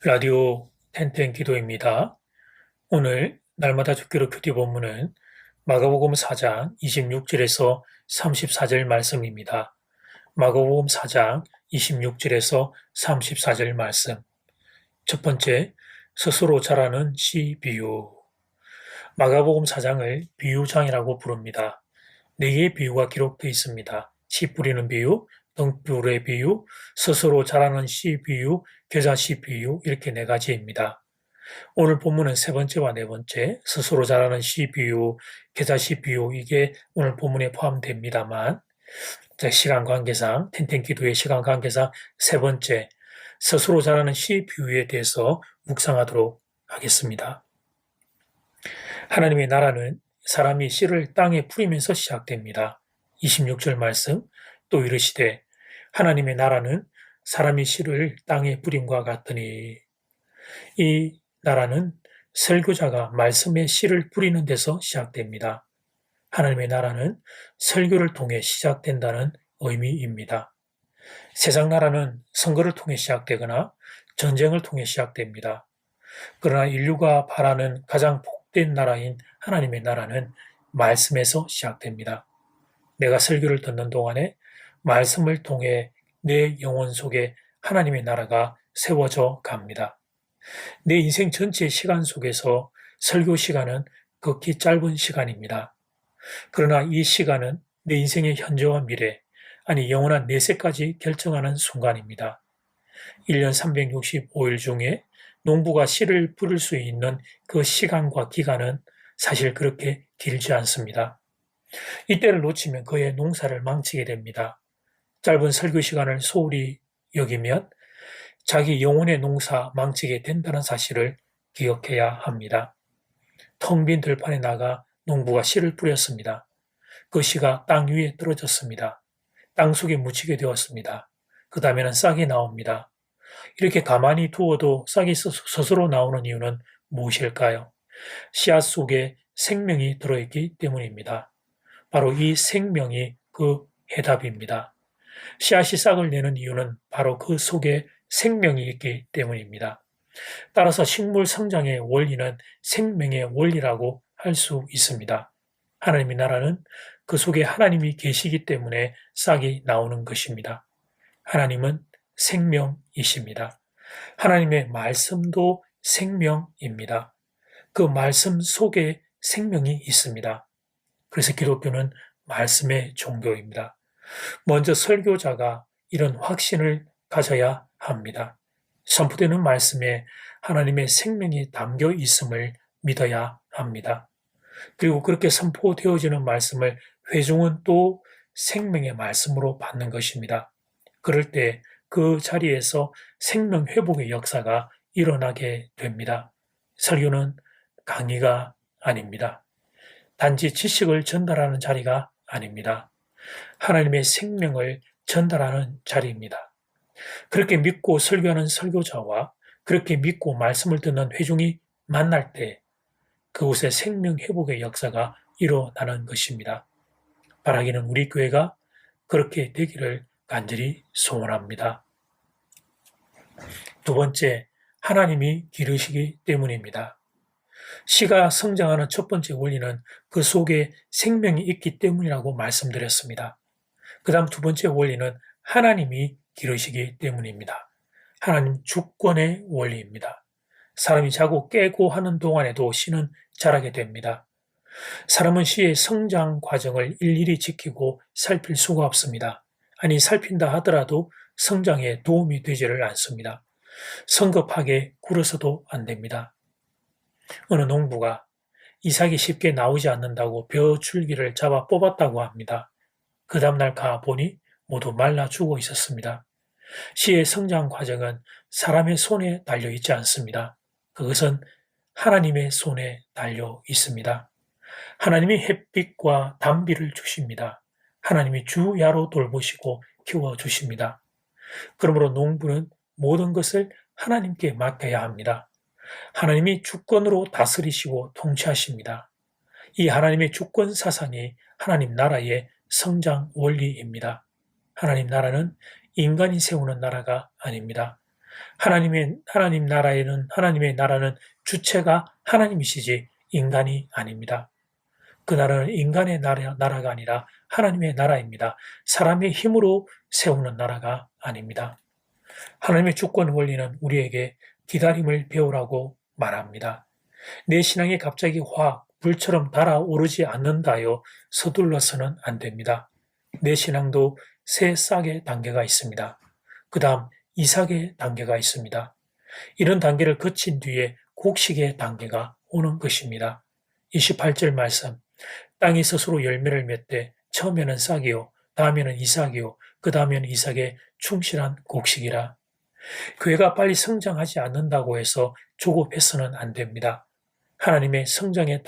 라디오 텐텐 기도입니다. 오늘 날마다 죽기로 큐티 본문은 마가복음 4장 26절에서 34절 말씀입니다. 마가복음 4장 26절에서 34절 말씀. 첫 번째, 스스로 자라는 씨 비유. 마가복음 4장을 비유장이라고 부릅니다. 네 개의 비유가 기록되어 있습니다. 씨 뿌리는 비유, 등불의 비유, 스스로 자라는 씨 비유, 겨자씨 비유, 이렇게 네 가지입니다. 오늘 본문은 세 번째와 네 번째, 스스로 자라는 씨 비유, 겨자씨 비유, 이게 오늘 본문에 포함됩니다만, 시간 관계상, 텐텐기도의 시간 관계상 세 번째, 스스로 자라는 씨 비유에 대해서 묵상하도록 하겠습니다. 하나님의 나라는 사람이 씨를 땅에 뿌리면서 시작됩니다. 26절 말씀, 또 이르시되 하나님의 나라는 사람이 씨를 땅에 뿌림과 같으니. 이 나라는 설교자가 말씀에 씨를 뿌리는 데서 시작됩니다. 하나님의 나라는 설교를 통해 시작된다는 의미입니다. 세상 나라는 선거를 통해 시작되거나 전쟁을 통해 시작됩니다. 그러나 인류가 바라는 가장 복된 나라인 하나님의 나라는 말씀에서 시작됩니다. 내가 설교를 듣는 동안에 말씀을 통해 내 영혼 속에 하나님의 나라가 세워져 갑니다. 내 인생 전체의 시간 속에서 설교 시간은 극히 짧은 시간입니다. 그러나 이 시간은 내 인생의 현재와 미래, 아니 영원한 내세까지 결정하는 순간입니다. 1년 365일 중에 농부가 씨를 뿌릴 수 있는 그 시간과 기간은 사실 그렇게 길지 않습니다. 이때를 놓치면 그의 농사를 망치게 됩니다. 짧은 설교 시간을 소홀히 여기면 자기 영혼의 농사 망치게 된다는 사실을 기억해야 합니다. 텅 빈 들판에 나가 농부가 씨를 뿌렸습니다. 그 씨가 땅 위에 떨어졌습니다. 땅 속에 묻히게 되었습니다. 그 다음에는 싹이 나옵니다. 이렇게 가만히 두어도 싹이 스스로 나오는 이유는 무엇일까요? 씨앗 속에 생명이 들어있기 때문입니다. 바로 이 생명이 그 해답입니다. 씨앗이 싹을 내는 이유는 바로 그 속에 생명이 있기 때문입니다. 따라서 식물 성장의 원리는 생명의 원리라고 할 수 있습니다. 하나님의 나라는 그 속에 하나님이 계시기 때문에 싹이 나오는 것입니다. 하나님은 생명이십니다. 하나님의 말씀도 생명입니다. 그 말씀 속에 생명이 있습니다. 그래서 기독교는 말씀의 종교입니다. 먼저 설교자가 이런 확신을 가져야 합니다. 선포되는 말씀에 하나님의 생명이 담겨 있음을 믿어야 합니다. 그리고 그렇게 선포되어지는 말씀을 회중은 또 생명의 말씀으로 받는 것입니다. 그럴 때 그 자리에서 생명 회복의 역사가 일어나게 됩니다. 설교는 강의가 아닙니다. 단지 지식을 전달하는 자리가 아닙니다. 하나님의 생명을 전달하는 자리입니다. 그렇게 믿고 설교하는 설교자와 그렇게 믿고 말씀을 듣는 회중이 만날 때 그곳에 생명 회복의 역사가 일어나는 것입니다. 바라기는 우리 교회가 그렇게 되기를 간절히 소원합니다. 두 번째, 하나님이 기르시기 때문입니다. 씨가 성장하는 첫 번째 원리는 그 속에 생명이 있기 때문이라고 말씀드렸습니다. 그 다음 두 번째 원리는 하나님이 기르시기 때문입니다. 하나님 주권의 원리입니다. 사람이 자고 깨고 하는 동안에도 씨는 자라게 됩니다. 사람은 씨의 성장 과정을 일일이 지키고 살필 수가 없습니다. 아니, 살핀다 하더라도 성장에 도움이 되지를 않습니다. 성급하게 굴어서도 안 됩니다. 어느 농부가 이삭이 쉽게 나오지 않는다고 벼 줄기를 잡아 뽑았다고 합니다. 그 다음날 가보니 모두 말라 죽어 있었습니다. 씨의 성장 과정은 사람의 손에 달려 있지 않습니다. 그것은 하나님의 손에 달려 있습니다. 하나님이 햇빛과 단비를 주십니다. 하나님이 주야로 돌보시고 키워주십니다. 그러므로 농부는 모든 것을 하나님께 맡겨야 합니다. 하나님이 주권으로 다스리시고 통치하십니다. 이 하나님의 주권 사상이 하나님 나라의 성장 원리입니다. 하나님 나라는 인간이 세우는 나라가 아닙니다. 하나님의 나라는 주체가 하나님이시지 인간이 아닙니다. 그 나라는 인간의 나라가 아니라 하나님의 나라입니다. 사람의 힘으로 세우는 나라가 아닙니다. 하나님의 주권 원리는 우리에게 기다림을 배우라고 말합니다. 내 신앙이 갑자기 확 불처럼 달아오르지 않는다요 서둘러서는 안 됩니다. 내 신앙도 새 싹의 단계가 있습니다. 그 다음 이삭의 단계가 있습니다. 이런 단계를 거친 뒤에 곡식의 단계가 오는 것입니다. 28절 말씀, 땅이 스스로 열매를 맺되 처음에는 싹이요 다음에는 이삭이요 그 다음에는 이삭의 충실한 곡식이라. 교회가 빨리 성장하지 않는다고 해서 조급해서는 안 됩니다. 하나님이 성장의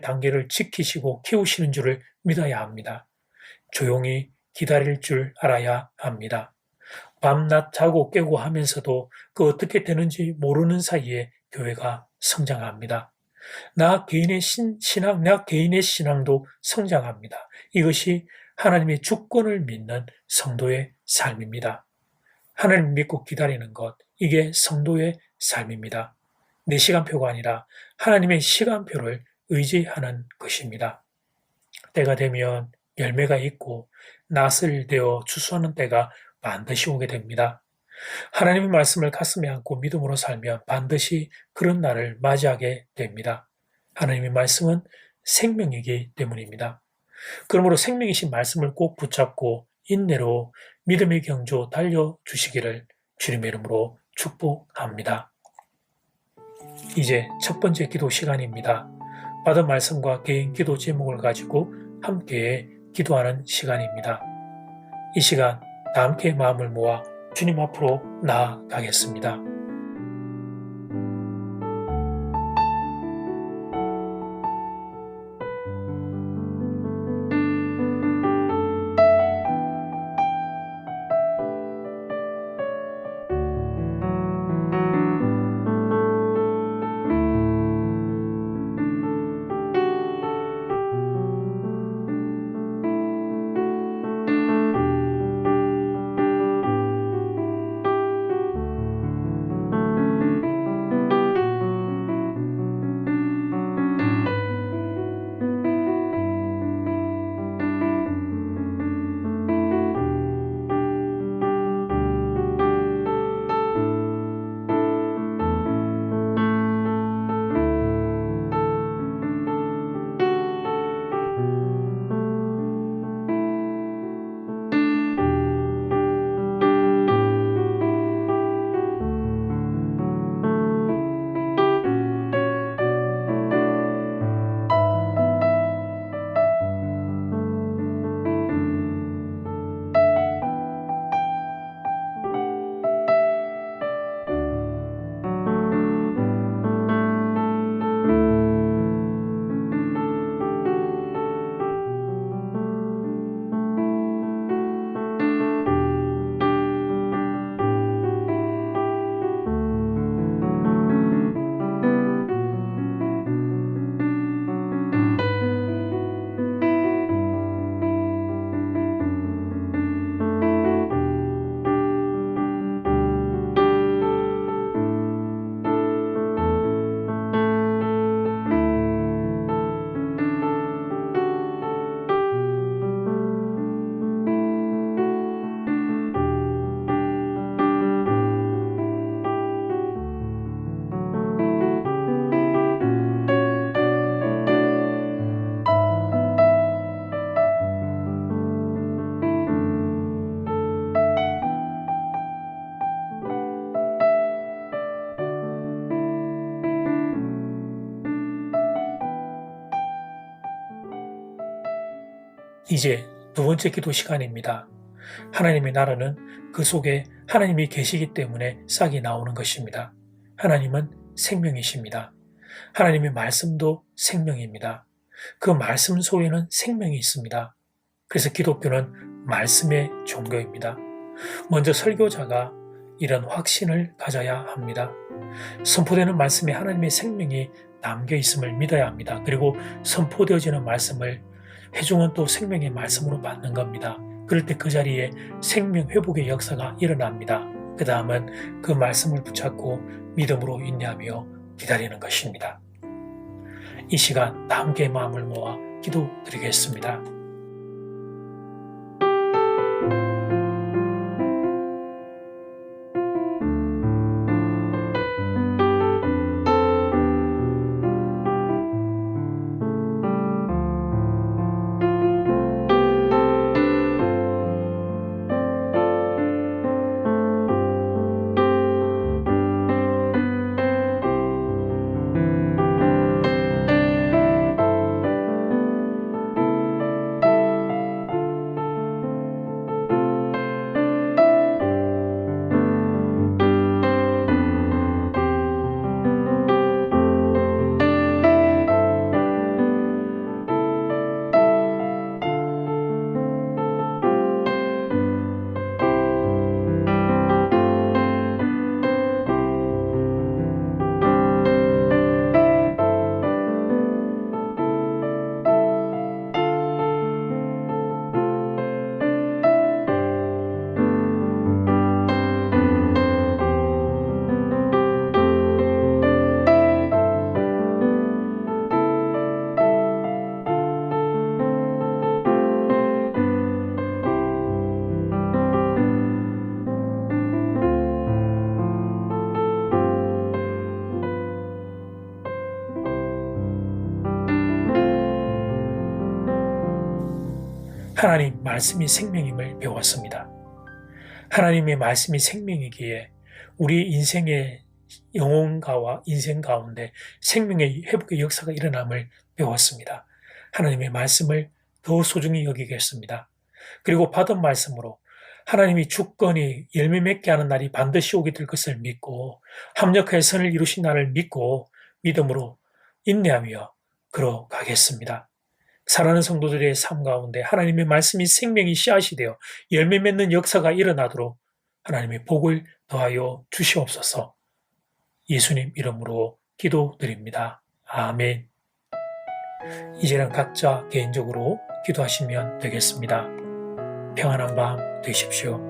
단계를 지키시고 키우시는 줄을 믿어야 합니다. 조용히 기다릴 줄 알아야 합니다. 밤낮 자고 깨고 하면서도 그 어떻게 되는지 모르는 사이에 교회가 성장합니다. 나 개인의 신앙도 성장합니다. 이것이 하나님의 주권을 믿는 성도의 삶입니다. 하나님 믿고 기다리는 것, 이게 성도의 삶입니다. 내 시간표가 아니라 하나님의 시간표를 의지하는 것입니다. 때가 되면 열매가 있고 낫을 되어 추수하는 때가 반드시 오게 됩니다. 하나님의 말씀을 가슴에 안고 믿음으로 살면 반드시 그런 날을 맞이하게 됩니다. 하나님의 말씀은 생명이기 때문입니다. 그러므로 생명이신 말씀을 꼭 붙잡고 인내로 믿음의 경주 달려주시기를 주님의 이름으로 축복합니다. 이제 첫 번째 기도 시간입니다. 받은 말씀과 개인 기도 제목을 가지고 함께 기도하는 시간입니다. 이 시간 다 함께 마음을 모아 주님 앞으로 나아가겠습니다. 이제 두 번째 기도 시간입니다. 하나님의 나라는 그 속에 하나님이 계시기 때문에 싹이 나오는 것입니다. 하나님은 생명이십니다. 하나님의 말씀도 생명입니다. 그 말씀 속에는 생명이 있습니다. 그래서 기독교는 말씀의 종교입니다. 먼저 설교자가 이런 확신을 가져야 합니다. 선포되는 말씀에 하나님의 생명이 담겨 있음을 믿어야 합니다. 그리고 선포되어지는 말씀을 회중은 또 생명의 말씀으로 받는 겁니다. 그럴 때 그 자리에 생명 회복의 역사가 일어납니다. 그 다음은 그 말씀을 붙잡고 믿음으로 인내하며 기다리는 것입니다. 이 시간 다 함께 마음을 모아 기도드리겠습니다. 하나님 말씀이 생명임을 배웠습니다. 하나님의 말씀이 생명이기에 우리 인생의 영혼가와 인생 가운데 생명의 회복의 역사가 일어남을 배웠습니다. 하나님의 말씀을 더 소중히 여기겠습니다. 그리고 받은 말씀으로 하나님이 주권이 열매 맺게 하는 날이 반드시 오게 될 것을 믿고 합력하여 선을 이루신 날을 믿고 믿음으로 인내하며 걸어가겠습니다. 사랑하는 성도들의 삶 가운데 하나님의 말씀이 생명이 씨앗이 되어 열매 맺는 역사가 일어나도록 하나님의 복을 더하여 주시옵소서. 예수님 이름으로 기도드립니다. 아멘. 이제는 각자 개인적으로 기도하시면 되겠습니다. 평안한 밤 되십시오.